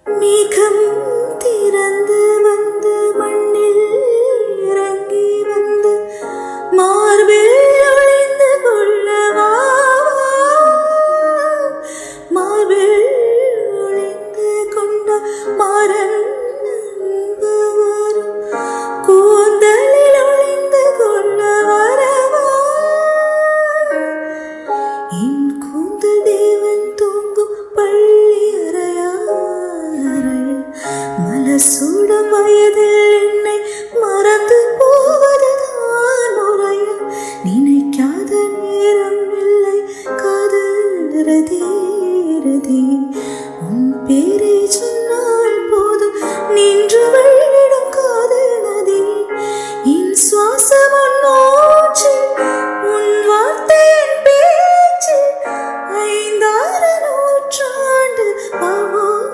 மேகம் திறந்து வந்து மண்ணில் இறங்கி வந்து மார்பில் ஒளிந்து கொள்ளவா, மார்பில் ஒளிந்து கொண்ட மாறன் அன்பு வரும், கூந்தலில் ஒளிந்து கொள்ள வரவா, என் கூந்தல் தேவன் தூங்கும் பள்ளி அறையா, மலசூடும் வயது